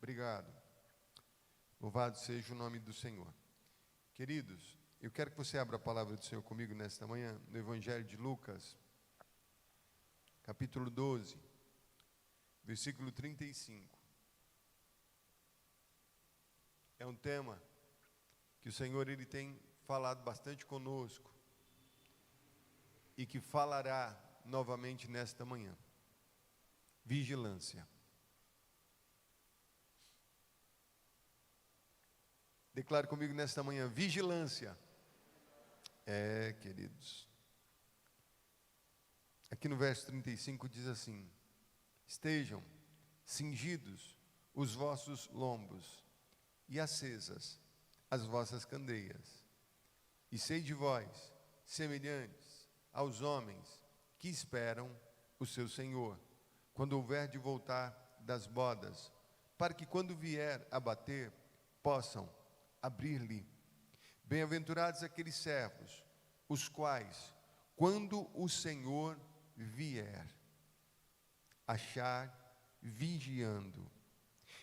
Obrigado. Louvado seja o nome do Senhor. Queridos, eu quero que você abra a palavra do Senhor comigo nesta manhã, no Evangelho de Lucas, capítulo 12, versículo 35. É um tema que o Senhor ele tem falado bastante conosco e que falará novamente nesta manhã. Vigilância. Declare comigo nesta manhã, vigilância. Queridos. Aqui no verso 35 diz assim: estejam cingidos os vossos lombos e acesas as vossas candeias, e sede vós semelhantes aos homens que esperam o seu Senhor, quando houver de voltar das bodas, para que quando vier a bater, possam abrir-lhe. Bem-aventurados aqueles servos, os quais, quando o Senhor vier, achar vigiando.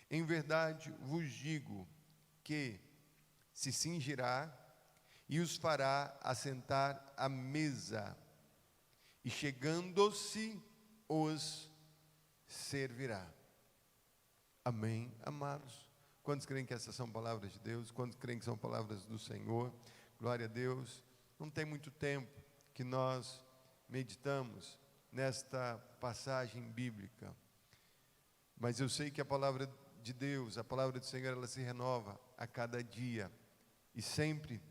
Em verdade vos digo que se cingirá e os fará assentar à mesa, e chegando-se os servirá. Amém, amados? Quantos creem que essas são palavras de Deus? Quantos creem que são palavras do Senhor? Glória a Deus. Não tem muito tempo que nós meditamos nesta passagem bíblica, mas eu sei que a palavra de Deus, a palavra do Senhor, ela se renova a cada dia, e sempre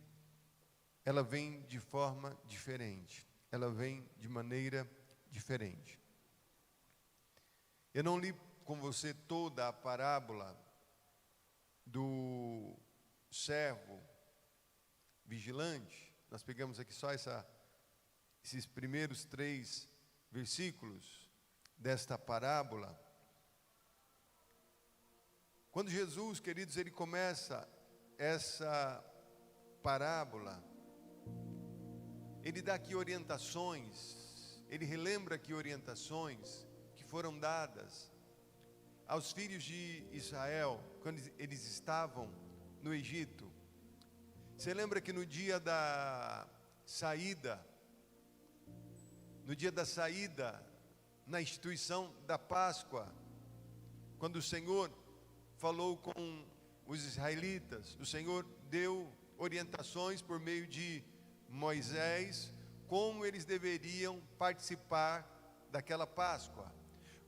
ela vem de forma diferente, ela vem de maneira diferente. Eu não li com você toda a parábola do servo vigilante. Nós pegamos aqui só esses primeiros 3 versículos desta parábola. Quando Jesus, queridos, ele começa essa parábola, ele dá aqui orientações, ele relembra aqui orientações que foram dadas aos filhos de Israel, quando eles estavam no Egito. Você lembra que no dia da saída, na instituição da Páscoa, quando o Senhor falou com os israelitas, o Senhor deu orientações por meio de Moisés, como eles deveriam participar daquela Páscoa,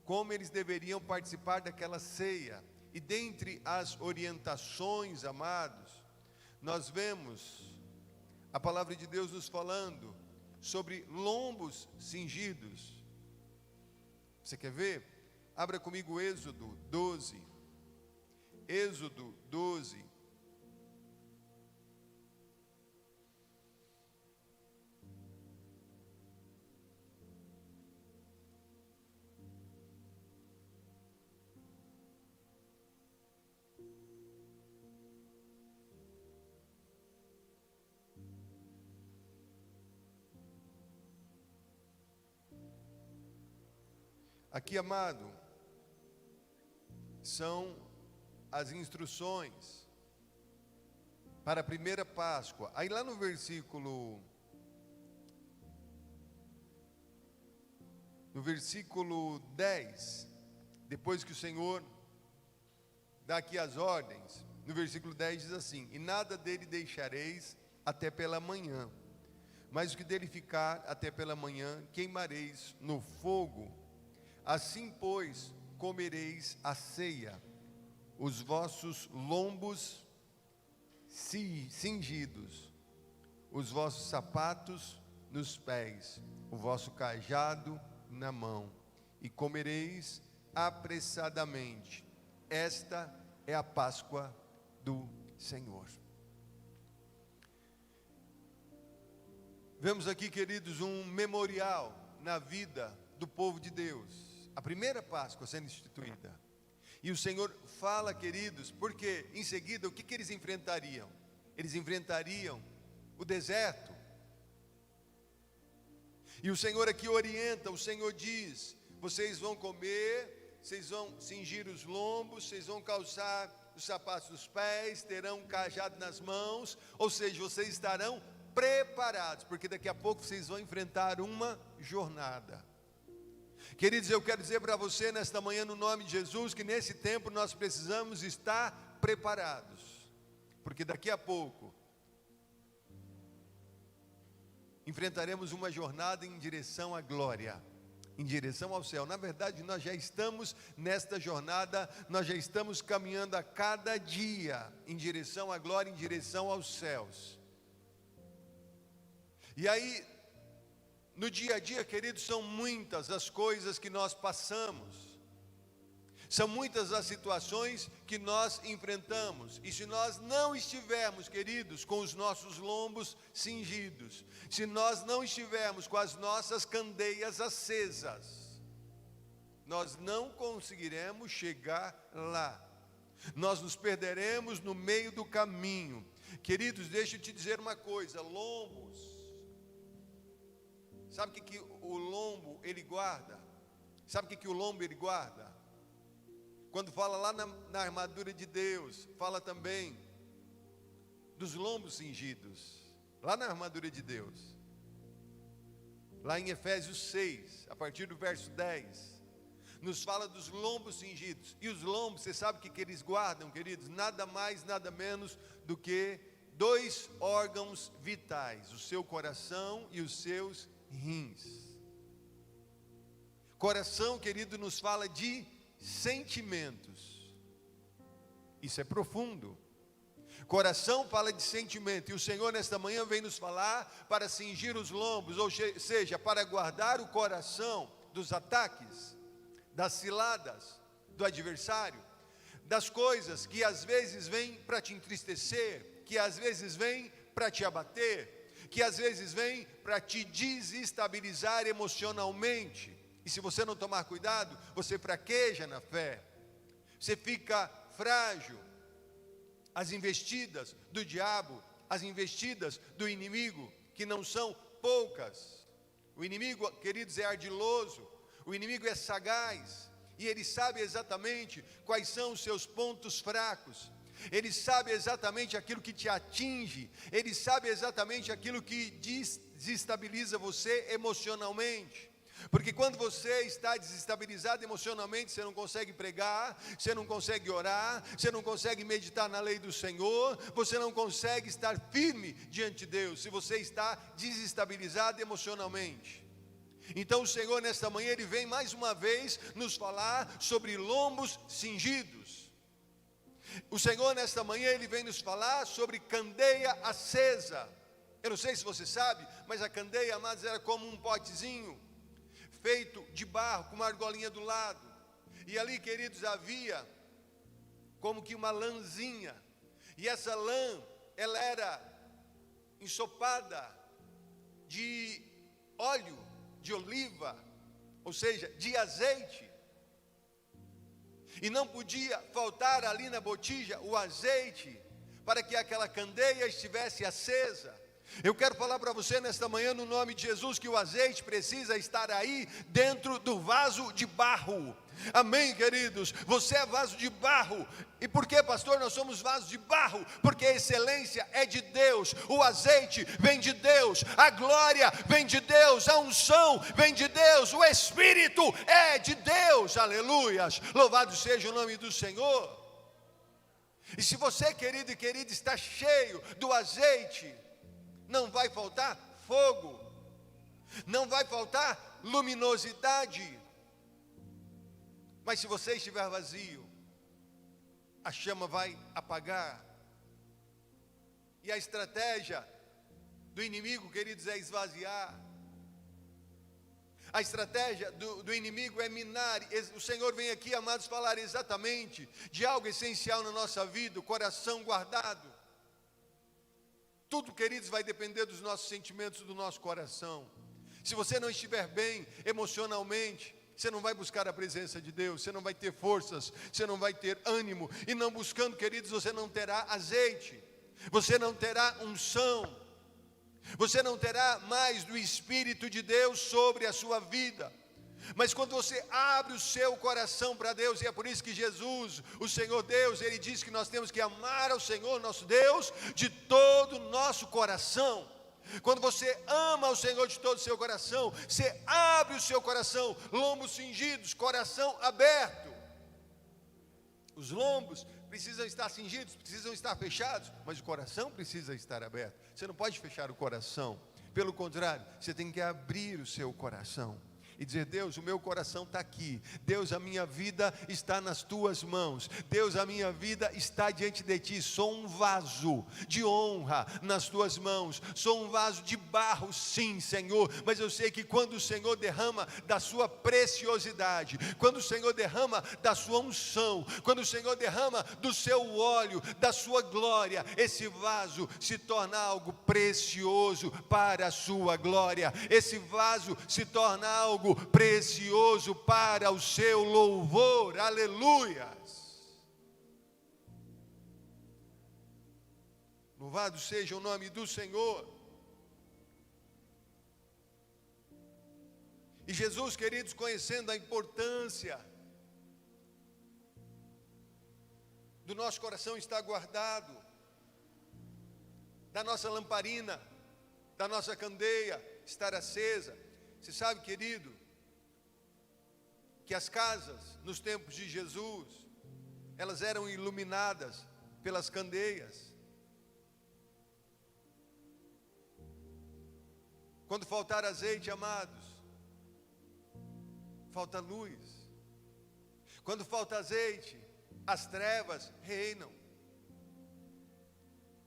como eles deveriam participar daquela ceia. E dentre as orientações, amados, nós vemos a palavra de Deus nos falando sobre lombos cingidos. Você quer ver? Abra comigo Êxodo 12. Êxodo 12. Aqui, amado, são as instruções para a primeira Páscoa. Aí lá no versículo 10, depois que o Senhor dá aqui as ordens, no versículo 10 diz assim: e nada dele deixareis até pela manhã, mas o que dele ficar até pela manhã queimareis no fogo. Assim, pois, comereis a ceia, os vossos lombos cingidos, os vossos sapatos nos pés, o vosso cajado na mão, e comereis apressadamente. Esta é a Páscoa do Senhor. Vemos aqui, queridos, um memorial na vida do povo de Deus. A primeira Páscoa sendo instituída. E o Senhor fala, queridos, porque em seguida o que eles enfrentariam? Eles enfrentariam o deserto. E o Senhor aqui orienta, o Senhor diz: vocês vão comer vocês vão cingir os lombos, vocês vão calçar os sapatos dos pés, terão um cajado nas mãos, ou seja, vocês estarão preparados, porque daqui a pouco vocês vão enfrentar uma jornada. Queridos, eu quero dizer para você nesta manhã, no nome de Jesus, que nesse tempo nós precisamos estar preparados, porque daqui a pouco enfrentaremos uma jornada em direção à glória, em direção ao céu. Na verdade, nós já estamos nesta jornada, nós já estamos caminhando a cada dia em direção à glória, em direção aos céus. E aí, no dia a dia, queridos, são muitas as coisas que nós passamos, são muitas as situações que nós enfrentamos, e se nós não estivermos, queridos, com os nossos lombos cingidos, se nós não estivermos com as nossas candeias acesas, nós não conseguiremos chegar lá, nós nos perderemos no meio do caminho. Queridos, deixa eu te dizer uma coisa, lombos, sabe o que o lombo ele guarda? Sabe o que o lombo ele guarda? Quando fala lá na armadura de Deus, fala também dos lombos cingidos, lá na armadura de Deus, lá em Efésios 6, a partir do verso 10, nos fala dos lombos cingidos. E os lombos, você sabe o que eles guardam, queridos? Nada mais, nada menos do que 2 órgãos vitais, o seu coração e os seus rins. Coração, querido, nos fala de sentimentos. Isso é profundo. Coração fala de sentimento, e o Senhor nesta manhã vem nos falar para cingir os lombos, ou seja, para guardar o coração dos ataques, das ciladas do adversário, das coisas que às vezes vêm para te entristecer, que às vezes vêm para te abater, que às vezes vêm para te desestabilizar emocionalmente. E se você não tomar cuidado, você fraqueja na fé, você fica frágil. As investidas do diabo, as investidas do inimigo, que não são poucas. O inimigo, queridos, é ardiloso, o inimigo é sagaz, e ele sabe exatamente quais são os seus pontos fracos. Ele sabe exatamente aquilo que te atinge, ele sabe exatamente aquilo que desestabiliza você emocionalmente. Porque quando você está desestabilizado emocionalmente, você não consegue pregar, você não consegue orar, você não consegue meditar na lei do Senhor, você não consegue estar firme diante de Deus, se você está desestabilizado emocionalmente. Então o Senhor nesta manhã, Ele vem mais uma vez nos falar sobre lombos cingidos. O Senhor nesta manhã, Ele vem nos falar sobre candeia acesa. Eu não sei se você sabe, mas a candeia, amados, era como um potezinho feito de barro, com uma argolinha do lado, e ali, queridos, havia como que uma lãzinha, e essa lã, ela era ensopada de óleo de oliva, ou seja, de azeite, e não podia faltar ali na botija o azeite, para que aquela candeia estivesse acesa. Eu quero falar para você nesta manhã, no nome de Jesus, que o azeite precisa estar aí dentro do vaso de barro. Amém, queridos? Você é vaso de barro. E por que, pastor, nós somos vasos de barro? Porque a excelência é de Deus, o azeite vem de Deus, a glória vem de Deus, a unção vem de Deus, o Espírito é de Deus. Aleluias, louvado seja o nome do Senhor. E se você, querido e querida, está cheio do azeite, não vai faltar fogo, não vai faltar luminosidade. Mas se você estiver vazio, a chama vai apagar. E a estratégia do inimigo, queridos, é esvaziar. A estratégia do inimigo é minar. O Senhor vem aqui, amados, falar exatamente de algo essencial na nossa vida, o coração guardado. Tudo, queridos, vai depender dos nossos sentimentos, do nosso coração. Se você não estiver bem emocionalmente, você não vai buscar a presença de Deus, você não vai ter forças, você não vai ter ânimo. E não buscando, queridos, você não terá azeite, você não terá unção, você não terá mais do Espírito de Deus sobre a sua vida. Mas quando você abre o seu coração para Deus, e é por isso que Jesus, o Senhor Deus, Ele diz que nós temos que amar ao Senhor nosso Deus de todo o nosso coração. Quando você ama o Senhor de todo o seu coração, você abre o seu coração, lombos cingidos, coração aberto. Os lombos precisam estar cingidos, precisam estar fechados, mas o coração precisa estar aberto. Você não pode fechar o coração, pelo contrário, você tem que abrir o seu coração e dizer: Deus, o meu coração está aqui. Deus, a minha vida está nas tuas mãos. Deus, a minha vida está diante de ti. Sou um vaso de honra nas tuas mãos. Sou um vaso de barro, sim, Senhor. Mas eu sei que quando o Senhor derrama da sua preciosidade, quando o Senhor derrama da sua unção, quando o Senhor derrama do seu óleo, da sua glória, esse vaso se torna algo precioso para a sua glória. Esse vaso se torna algo precioso para o seu louvor. Aleluias. Louvado seja o nome do Senhor. E Jesus, queridos, conhecendo a importância do nosso coração estar guardado, da nossa lamparina, da nossa candeia estar acesa. Você sabe, querido, que as casas nos tempos de Jesus, elas eram iluminadas pelas candeias. Quando faltar azeite, amados, falta luz. Quando falta azeite, as trevas reinam.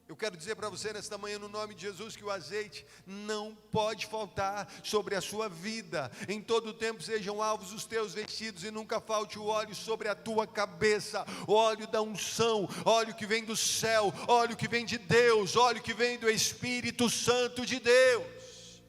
Eu quero dizer para você nesta manhã, no nome de Jesus, que o azeite não pode faltar sobre a sua vida. Em todo o tempo sejam alvos os teus vestidos, e nunca falte o óleo sobre a tua cabeça. Óleo da unção, óleo que vem do céu, óleo que vem de Deus, óleo que vem do Espírito Santo de Deus.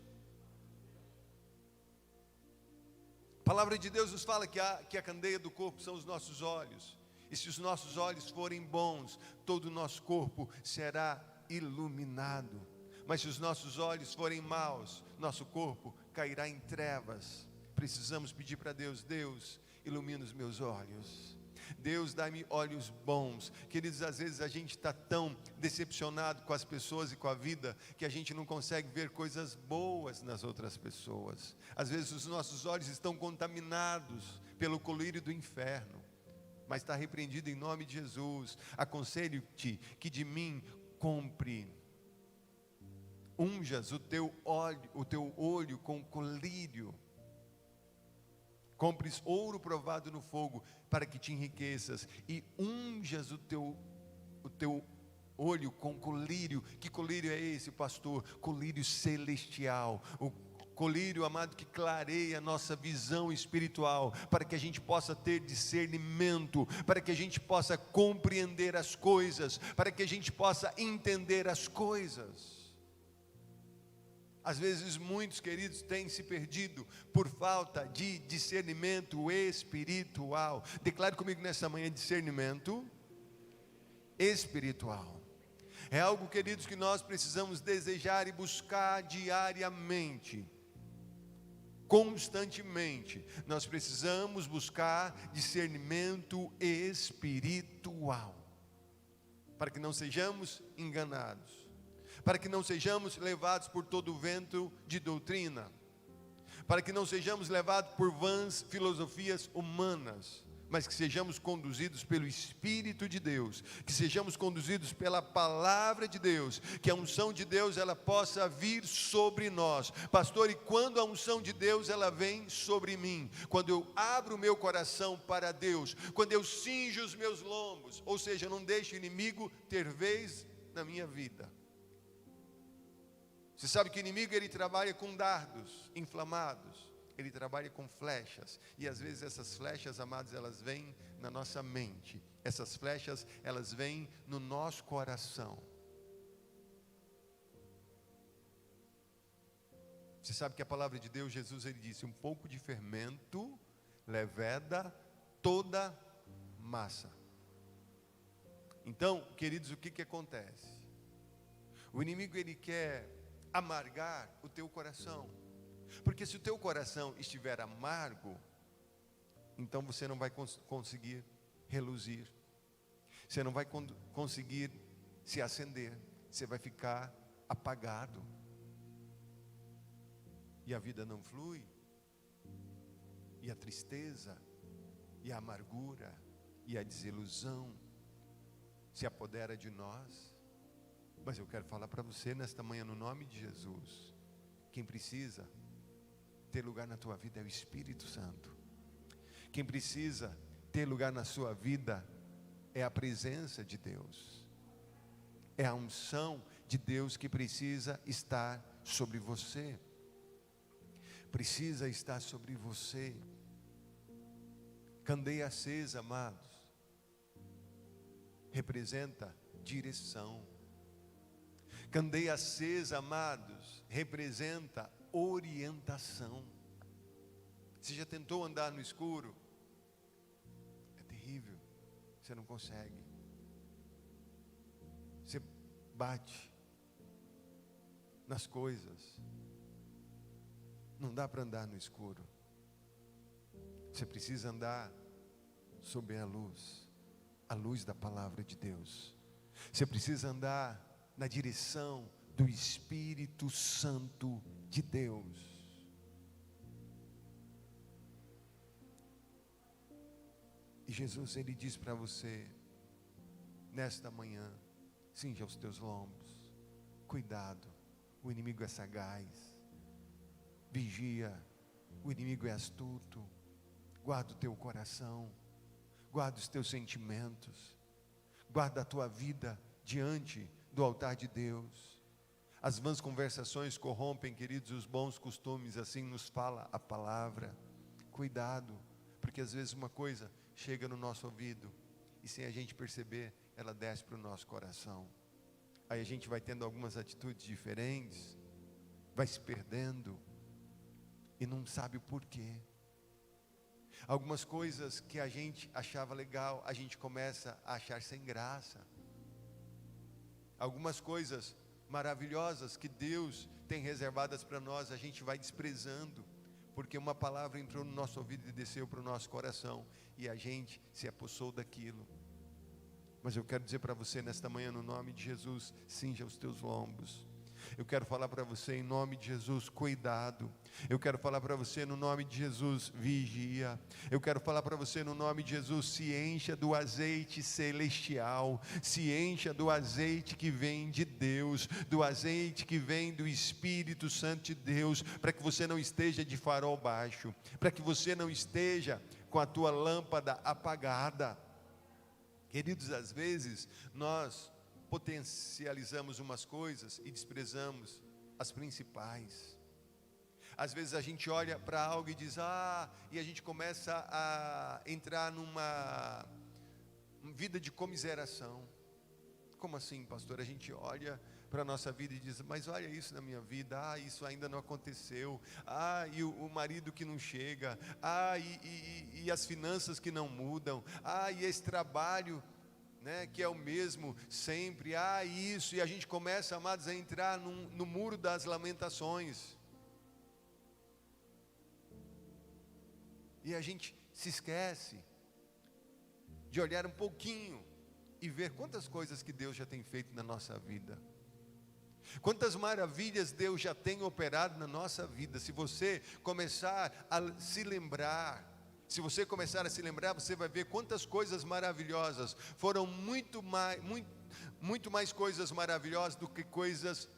A palavra de Deus nos fala que a candeia do corpo são os nossos olhos. E se os nossos olhos forem bons, todo o nosso corpo será iluminado. Mas se os nossos olhos forem maus, nosso corpo cairá em trevas. Precisamos pedir para Deus: Deus, ilumina os meus olhos. Deus, dá-me olhos bons. Queridos, às vezes a gente está tão decepcionado com as pessoas e com a vida, que a gente não consegue ver coisas boas nas outras pessoas. Às vezes os nossos olhos estão contaminados pelo colírio do inferno. Mas está repreendido em nome de Jesus. Aconselho-te que de mim compre, unjas o teu olho com colírio. Compres ouro provado no fogo, para que te enriqueças, e unjas o teu olho com colírio. Que colírio é esse, pastor? Colírio celestial. O colírio, amado, que clareia a nossa visão espiritual, para que a gente possa ter discernimento, para que a gente possa compreender as coisas, para que a gente possa entender as coisas. Às vezes muitos, queridos, têm se perdido por falta de discernimento espiritual. Declare comigo nessa manhã: discernimento espiritual. É algo, queridos, que nós precisamos desejar e buscar diariamente. Constantemente, nós precisamos buscar discernimento espiritual, para que não sejamos enganados, para que não sejamos levados por todo o vento de doutrina, para que não sejamos levados por vãs filosofias humanas, mas que sejamos conduzidos pelo Espírito de Deus, que sejamos conduzidos pela palavra de Deus, que a unção de Deus ela possa vir sobre nós. Pastor, e quando a unção de Deus ela vem sobre mim? Quando eu abro o meu coração para Deus, quando eu cinjo os meus lombos, ou seja, eu não deixo o inimigo ter vez na minha vida. Você sabe que o inimigo ele trabalha com dardos inflamados. Ele trabalha com flechas, e às vezes essas flechas, amados, elas vêm na nossa mente. Essas flechas, elas vêm no nosso coração. Você sabe que a palavra de Deus, Jesus, ele disse: um pouco de fermento leveda toda massa. Então, queridos, o que acontece? O inimigo, ele quer amargar o teu coração. Porque se o teu coração estiver amargo, então você não vai conseguir reluzir. Você não vai conseguir se acender. Você vai ficar apagado. E a vida não flui. E a tristeza, e a amargura, e a desilusão se apodera de nós. Mas eu quero falar para você nesta manhã, no nome de Jesus, quem precisa ter lugar na tua vida é o Espírito Santo. Quem precisa ter lugar na sua vida é a presença de Deus. É a unção de Deus que precisa estar sobre você. Precisa estar sobre você. Candeia acesa, amados, representa direção. Candeia acesa, amados, representa orientação. Você já tentou andar no escuro? É terrível, você não consegue. Você bate nas coisas. Não dá para andar no escuro. Você precisa andar sob a luz da palavra de Deus. Você precisa andar na direção do Espírito Santo de Deus. E Jesus, Ele diz para você, nesta manhã, cinja os teus lombos, cuidado, o inimigo é sagaz, vigia, o inimigo é astuto, guarda o teu coração, guarda os teus sentimentos, guarda a tua vida diante do altar de Deus. As vãs conversações corrompem, queridos, os bons costumes, assim nos fala a palavra. Cuidado, porque às vezes uma coisa chega no nosso ouvido e sem a gente perceber, ela desce para o nosso coração. Aí a gente vai tendo algumas atitudes diferentes, vai se perdendo e não sabe o porquê. Algumas coisas que a gente achava legal, a gente começa a achar sem graça. Algumas coisas maravilhosas que Deus tem reservadas para nós, a gente vai desprezando, porque uma palavra entrou no nosso ouvido e desceu para o nosso coração, e a gente se apossou daquilo. Mas eu quero dizer para você nesta manhã, no nome de Jesus, cinja os teus lombos. Eu quero falar para você em nome de Jesus, cuidado. Eu quero falar para você no nome de Jesus, vigia. Eu quero falar para você no nome de Jesus, se encha do azeite celestial, se encha do azeite que vem de Deus, do azeite que vem do Espírito Santo de Deus, para que você não esteja de farol baixo, para que você não esteja com a tua lâmpada apagada. Queridos, às vezes nós potencializamos umas coisas e desprezamos as principais. Às vezes a gente olha para algo e diz, e a gente começa a entrar numa vida de comiseração. Como assim, pastor? A gente olha para a nossa vida e diz, mas olha isso na minha vida, isso ainda não aconteceu, e o marido que não chega, e as finanças que não mudam, e esse trabalho, né, que é o mesmo sempre, isso, e a gente começa, amados, a entrar no muro das lamentações, e a gente se esquece de olhar um pouquinho e ver quantas coisas que Deus já tem feito na nossa vida, quantas maravilhas Deus já tem operado na nossa vida. Se você começar a se lembrar, você vai ver quantas coisas maravilhosas foram muito mais coisas maravilhosas do que coisas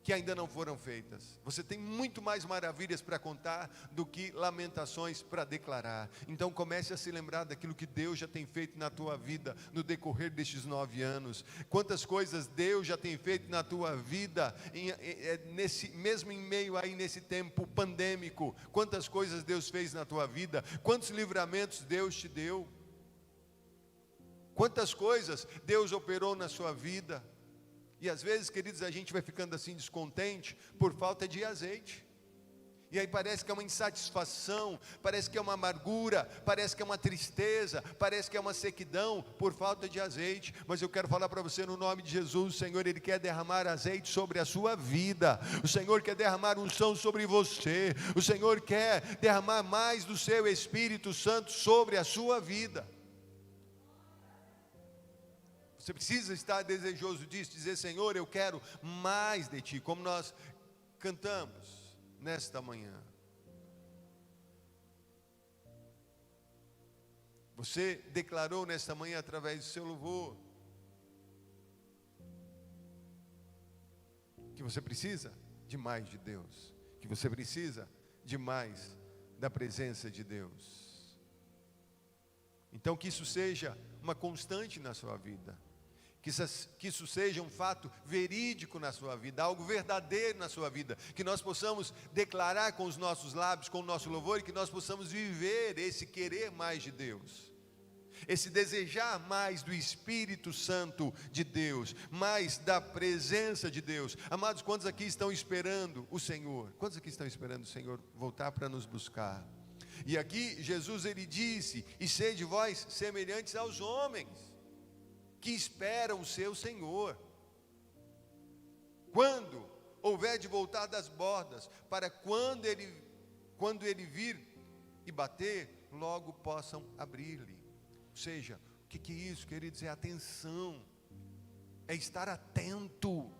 que ainda não foram feitas. Você tem muito mais maravilhas para contar do que lamentações para declarar. Então comece a se lembrar daquilo que Deus já tem feito na tua vida no decorrer destes 9 anos. Quantas coisas Deus já tem feito na tua vida mesmo em meio aí nesse tempo pandêmico. Quantas coisas Deus fez na tua vida? Quantos livramentos Deus te deu? Quantas coisas Deus operou na sua vida? E às vezes, queridos, a gente vai ficando assim descontente por falta de azeite. E aí parece que é uma insatisfação, parece que é uma amargura, parece que é uma tristeza, parece que é uma sequidão por falta de azeite. Mas eu quero falar para você no nome de Jesus: o Senhor, Ele quer derramar azeite sobre a sua vida. O Senhor quer derramar unção sobre você. O Senhor quer derramar mais do seu Espírito Santo sobre a sua vida. Você precisa estar desejoso disso, dizer: Senhor, eu quero mais de Ti, como nós cantamos nesta manhã. Você declarou nesta manhã através do seu louvor que você precisa de mais de Deus, que você precisa de mais da presença de Deus. Então que isso seja uma constante na sua vida, que isso seja um fato verídico na sua vida, algo verdadeiro na sua vida, que nós possamos declarar com os nossos lábios, com o nosso louvor, e que nós possamos viver esse querer mais de Deus, esse desejar mais do Espírito Santo de Deus, mais da presença de Deus. Amados, quantos aqui estão esperando o Senhor? Quantos aqui estão esperando o Senhor voltar para nos buscar? E aqui Jesus, Ele disse: e sede vós semelhantes aos homens que esperam o seu Senhor, quando houver de voltar das bordas, para quando ele vir e bater, logo possam abrir-lhe. Ou seja, o que é isso, queridos? É atenção, é estar atento,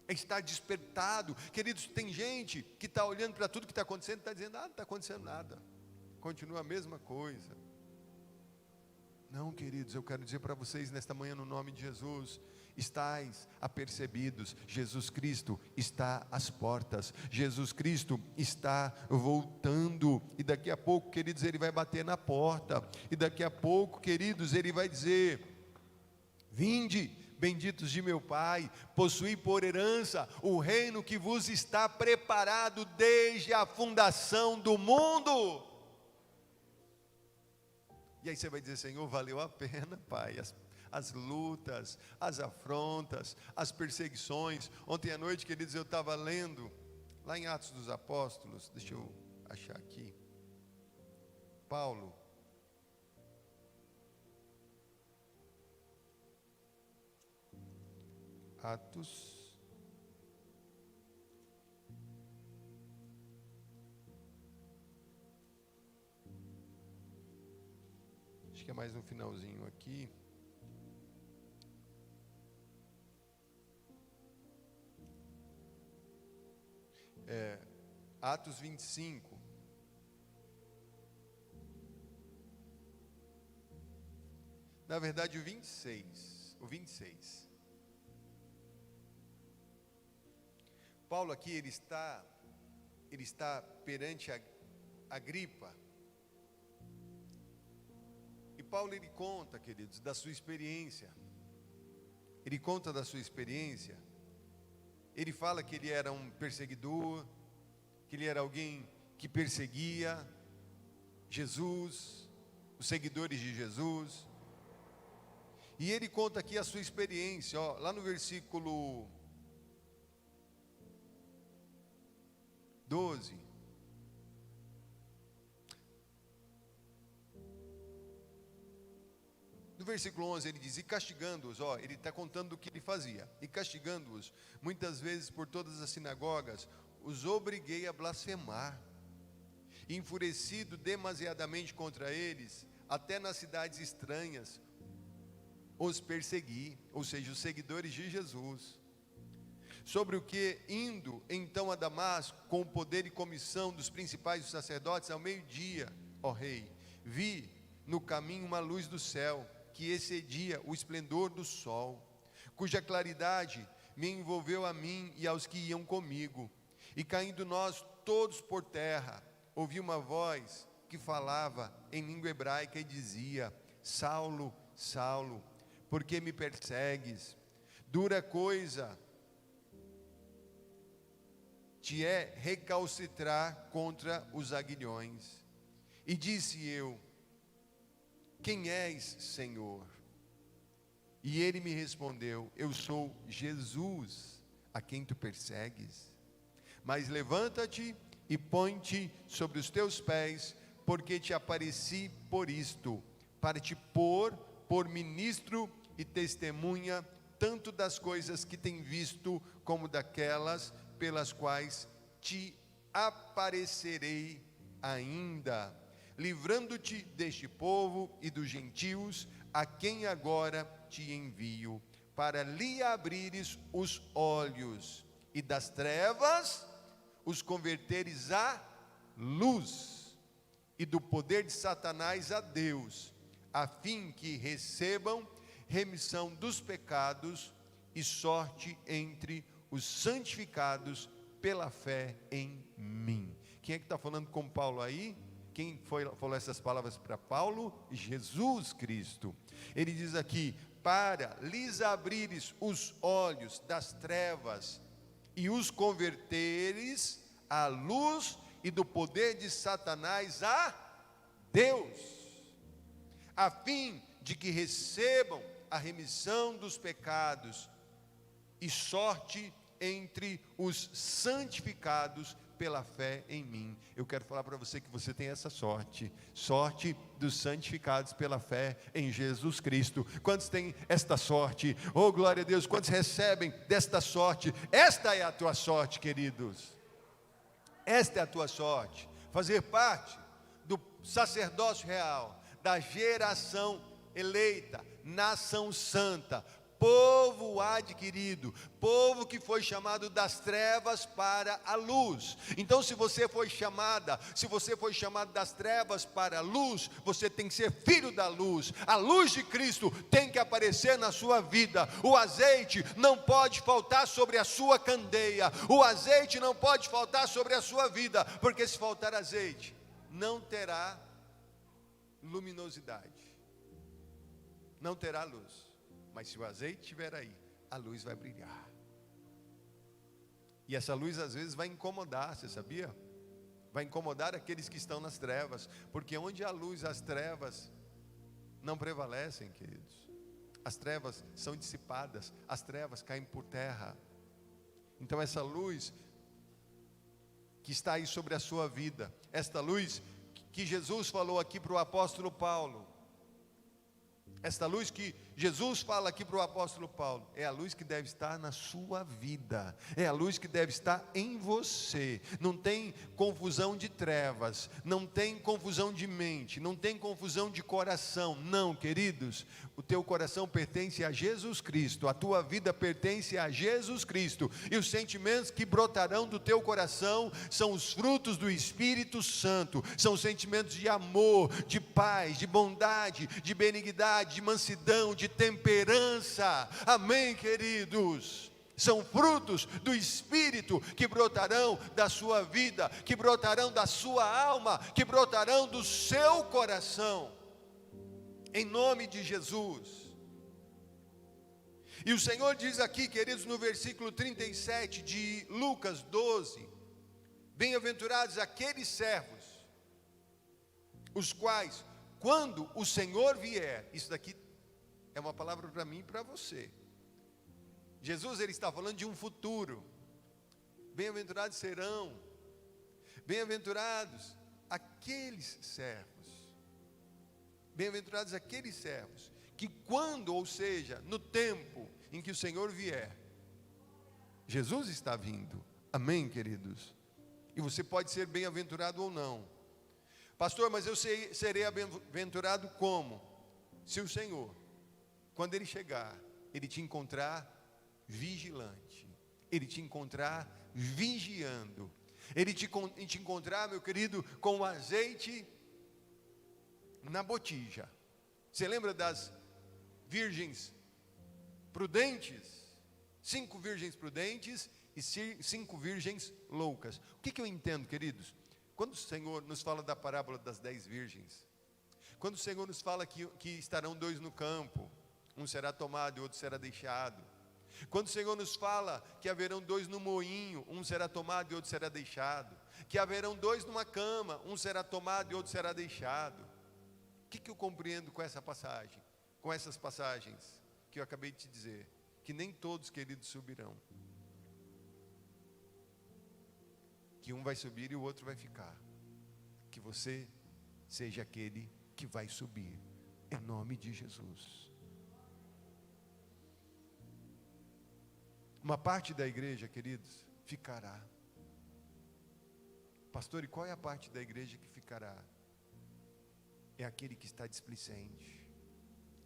é estar despertado. Queridos, tem gente que está olhando para tudo que está acontecendo e está dizendo: não está acontecendo nada, continua a mesma coisa. Não, queridos, eu quero dizer para vocês nesta manhã, no nome de Jesus: estais apercebidos, Jesus Cristo está às portas, Jesus Cristo está voltando, e daqui a pouco, queridos, Ele vai bater na porta, e daqui a pouco, queridos, Ele vai dizer: vinde, benditos de meu Pai, possuí por herança o reino que vos está preparado desde a fundação do mundo. E aí você vai dizer: Senhor, valeu a pena, Pai, as lutas, as afrontas, as perseguições. Ontem à noite, queridos, eu estava lendo, lá em Atos dos Apóstolos, deixa eu achar aqui, Paulo, Atos, acho que é mais no finalzinho aqui. Atos 25. Na verdade, o 26. Paulo aqui, ele está perante a Agripa. E Paulo, ele conta, queridos, da sua experiência. Ele conta da sua experiência. Ele fala que ele era um perseguidor, que ele era alguém que perseguia Jesus, os seguidores de Jesus. E ele conta aqui a sua experiência, ó, lá no versículo 12. No versículo 11 ele diz: e castigando-os, ó, ele está contando o que ele fazia, e castigando-os, muitas vezes por todas as sinagogas, os obriguei a blasfemar, enfurecido demasiadamente contra eles, até nas cidades estranhas, os persegui, ou seja, os seguidores de Jesus, sobre o que, indo então a Damasco, com o poder e comissão dos principais dos sacerdotes, ao meio-dia, ó rei, vi no caminho uma luz do céu, que excedia o esplendor do sol, cuja claridade me envolveu a mim e aos que iam comigo, e caindo nós todos por terra, ouvi uma voz que falava em língua hebraica e dizia: Saulo, Saulo, por que me persegues? Dura coisa te é recalcitrar contra os aguilhões. E disse eu: quem és, Senhor? E ele me respondeu: eu sou Jesus, a quem tu persegues. Mas levanta-te e põe-te sobre os teus pés, porque te apareci por isto, para te pôr por ministro e testemunha, tanto das coisas que tem visto, como daquelas pelas quais te aparecerei ainda, livrando-te deste povo e dos gentios, a quem agora te envio, para lhe abrires os olhos, e das trevas os converteres à luz, e do poder de Satanás a Deus, a fim que recebam remissão dos pecados e sorte entre os santificados pela fé em mim. Quem é que está falando com Paulo aí? Quem falou essas palavras para Paulo? Jesus Cristo. Ele diz aqui, para lhes abrires os olhos das trevas e os converteres à luz, e do poder de Satanás a Deus, a fim de que recebam a remissão dos pecados e sorte entre os santificados pela fé em mim. Eu quero falar para você que você tem essa sorte dos santificados pela fé em Jesus Cristo. Quantos têm esta sorte? Oh, glória a Deus, quantos recebem desta sorte? Esta é a tua sorte, queridos. Esta é a tua sorte, fazer parte do sacerdócio real, da geração eleita, nação santa, povo adquirido, povo que foi chamado das trevas para a luz. Então, se você foi chamado das trevas para a luz, você tem que ser filho da luz. A luz de Cristo tem que aparecer na sua vida. O azeite não pode faltar sobre a sua candeia, o azeite não pode faltar sobre a sua vida, porque se faltar azeite, não terá luminosidade, não terá luz. Mas se o azeite estiver aí, a luz vai brilhar. E essa luz às vezes vai incomodar, você sabia? Vai incomodar aqueles que estão nas trevas, porque onde há luz, as trevas não prevalecem, queridos. As trevas são dissipadas, as trevas caem por terra. Então essa luz que está aí sobre a sua vida, esta luz que Jesus falou aqui para o apóstolo Paulo, esta luz que Jesus fala aqui para o apóstolo Paulo, é a luz que deve estar na sua vida, é a luz que deve estar em você. Não tem confusão de trevas, não tem confusão de mente, não tem confusão de coração. Não, queridos, o teu coração pertence a Jesus Cristo, a tua vida pertence a Jesus Cristo, e os sentimentos que brotarão do teu coração são os frutos do Espírito Santo, são sentimentos de amor, de paz, de bondade, de benignidade, de mansidão, de temperança. Amém, queridos? São frutos do Espírito que brotarão da sua vida, que brotarão da sua alma, que brotarão do seu coração, em nome de Jesus. E o Senhor diz aqui, queridos, no versículo 37 de Lucas 12: bem-aventurados aqueles servos, os quais, quando o Senhor vier, isso daqui é uma palavra para mim e para você. Jesus, ele está falando de um futuro. Bem-aventurados serão, bem-aventurados aqueles servos, bem-aventurados aqueles servos, que quando, ou seja, no tempo em que o Senhor vier, Jesus está vindo. Amém, queridos? E você pode ser bem-aventurado ou não. Pastor, mas eu serei bem-aventurado como? Se o Senhor, quando Ele chegar, Ele te encontrar vigilante, Ele te encontrar vigiando, Ele te encontrar, meu querido, com o azeite na botija. Você lembra das virgens prudentes? 5 virgens prudentes e 5 virgens loucas. O que eu entendo, queridos? Quando o Senhor nos fala da parábola das 10 virgens, quando o Senhor nos fala que estarão 2 no campo, um será tomado e outro será deixado, quando o Senhor nos fala que haverão 2 no moinho, um será tomado e outro será deixado, que haverão 2 numa cama, um será tomado e outro será deixado, o que eu compreendo com essa passagem? Com essas passagens que eu acabei de te dizer, que nem todos, queridos, subirão. que um vai subir e o outro vai ficar. Que você seja aquele que vai subir, em nome de Jesus. Uma parte da igreja, queridos, ficará. Pastor, e qual é a parte da igreja que ficará? É aquele que está displicente,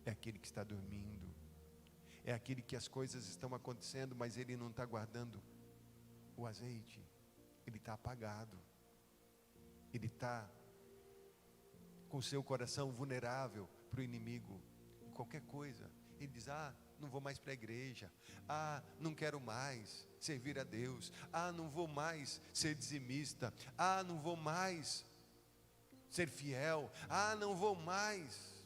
é aquele que está dormindo, é aquele que as coisas estão acontecendo, mas ele não está guardando o azeite, ele está apagado, ele está com o seu coração vulnerável para o inimigo, em qualquer coisa. Ele diz: não vou mais para a igreja, não quero mais servir a Deus, não vou mais ser dizimista, não vou mais ser fiel, não vou mais,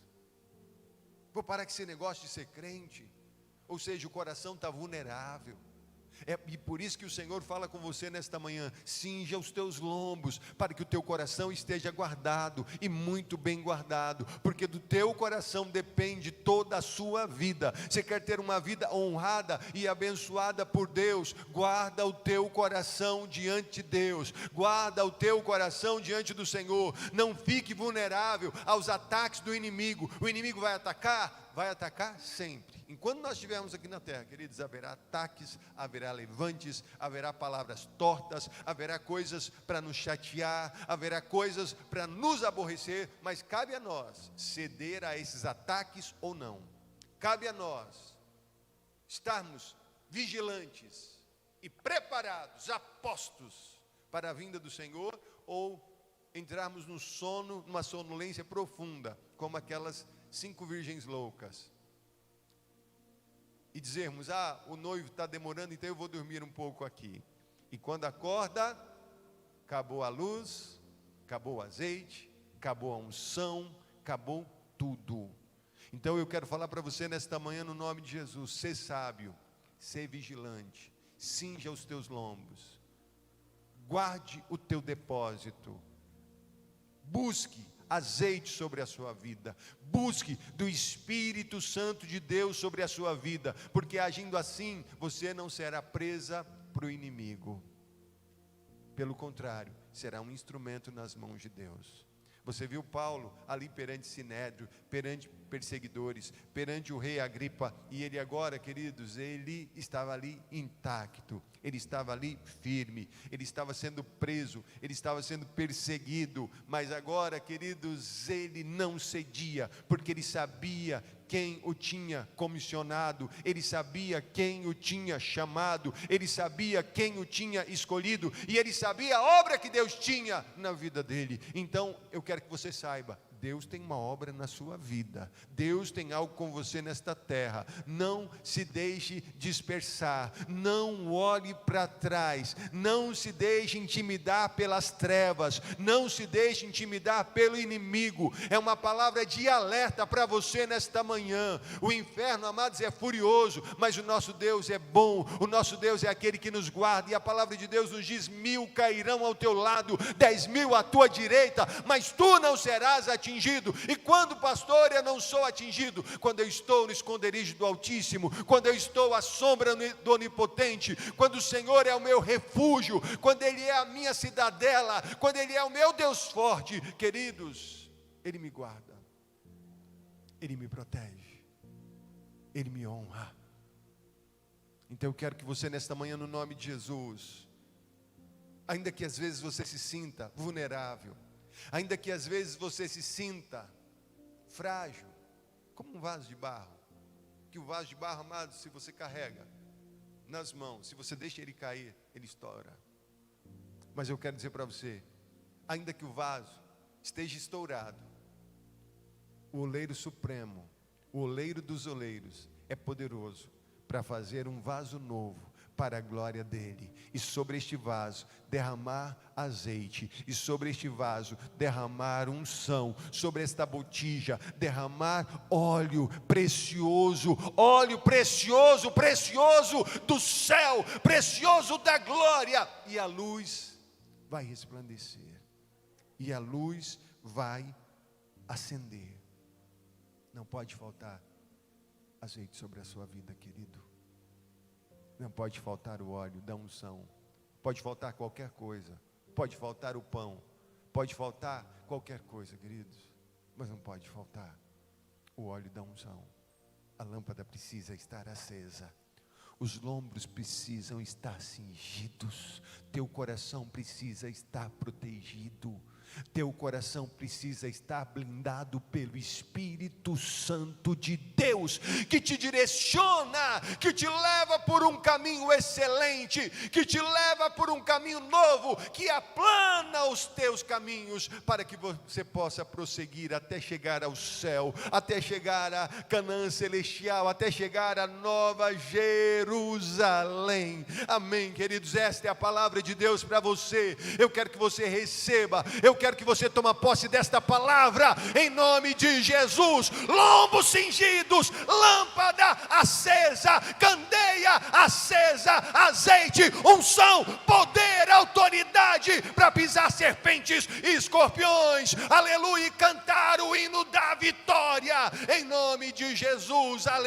vou parar com esse negócio de ser crente. Ou seja, o coração está vulnerável. E por isso que o Senhor fala com você nesta manhã: cinja os teus lombos, para que o teu coração esteja guardado, e muito bem guardado, porque do teu coração depende toda a sua vida. Você quer ter uma vida honrada e abençoada por Deus? Guarda o teu coração diante de Deus, guarda o teu coração diante do Senhor. Não fique vulnerável aos ataques do inimigo. O inimigo vai atacar sempre. Enquanto nós estivermos aqui na terra, queridos, haverá ataques, haverá levantes, haverá palavras tortas, haverá coisas para nos chatear, haverá coisas para nos aborrecer, mas cabe a nós ceder a esses ataques ou não. Cabe a nós estarmos vigilantes e preparados, apostos para a vinda do Senhor, ou entrarmos no sono, numa sonolência profunda, como aquelas 5 virgens loucas, e dizermos: o noivo está demorando, então eu vou dormir um pouco aqui. E quando acorda, acabou a luz, acabou o azeite, acabou a unção, acabou tudo. Então eu quero falar para você nesta manhã, no nome de Jesus: ser sábio, ser vigilante, cinja os teus lombos, guarde o teu depósito, busque azeite sobre a sua vida, busque do Espírito Santo de Deus sobre a sua vida, porque agindo assim, você não será presa para o inimigo, pelo contrário, será um instrumento nas mãos de Deus. Você viu Paulo ali perante Sinédrio, perante perseguidores, perante o rei Agripa, e ele agora, queridos, ele estava ali intacto, ele estava ali firme, ele estava sendo preso, ele estava sendo perseguido, mas agora, queridos, ele não cedia, porque ele sabia quem o tinha comissionado, ele sabia quem o tinha chamado, ele sabia quem o tinha escolhido, e ele sabia a obra que Deus tinha na vida dele. Então eu quero que você saiba: Deus tem uma obra na sua vida, Deus tem algo com você nesta terra. Não se deixe dispersar, não olhe para trás, não se deixe intimidar pelas trevas, não se deixe intimidar pelo inimigo. É uma palavra de alerta para você nesta manhã. O inferno, amados, é furioso, mas o nosso Deus é bom, o nosso Deus é aquele que nos guarda, e a palavra de Deus nos diz: 1000 cairão ao teu lado, 10.000 à tua direita, mas tu não serás atingido. E quando, pastor, eu não sou atingido? Quando eu estou no esconderijo do Altíssimo, quando eu estou à sombra do Onipotente, quando o Senhor é o meu refúgio, quando Ele é a minha cidadela, quando Ele é o meu Deus forte. Queridos, Ele me guarda, Ele me protege, Ele me honra. Então eu quero que você nesta manhã, no nome de Jesus, ainda que às vezes você se sinta vulnerável, ainda que às vezes você se sinta frágil, como um vaso de barro, que o vaso de barro, amado, se você carrega nas mãos, se você deixa ele cair, ele estoura. Mas eu quero dizer para você, ainda que o vaso esteja estourado, o oleiro supremo, o oleiro dos oleiros, é poderoso para fazer um vaso novo, para a glória dele, e sobre este vaso derramar azeite, e sobre este vaso derramar unção, sobre esta botija derramar óleo precioso do céu, precioso da glória, e a luz vai resplandecer, e a luz vai acender. Não pode faltar azeite sobre a sua vida, querido. Não pode faltar o óleo da unção. Pode faltar qualquer coisa, Pode faltar o pão, pode faltar qualquer coisa, queridos, mas não pode faltar o óleo da unção. A lâmpada precisa estar acesa, os lombos precisam estar cingidos, teu coração precisa estar protegido, teu coração precisa estar blindado pelo Espírito Santo de Deus, que te direciona, que te leva por um caminho excelente, que te leva por um caminho novo, que aplana os teus caminhos, para que você possa prosseguir até chegar ao céu, até chegar a Canaã celestial, até chegar a Nova Jerusalém. Amém, queridos, esta é a palavra de Deus para você. Eu quero que você receba, eu quero que você tome posse desta palavra, em nome de Jesus. Lombos cingidos, lâmpada acesa, candeia acesa, azeite, unção, poder, autoridade, para pisar serpentes e escorpiões, aleluia, e cantar o hino da vitória, em nome de Jesus, aleluia.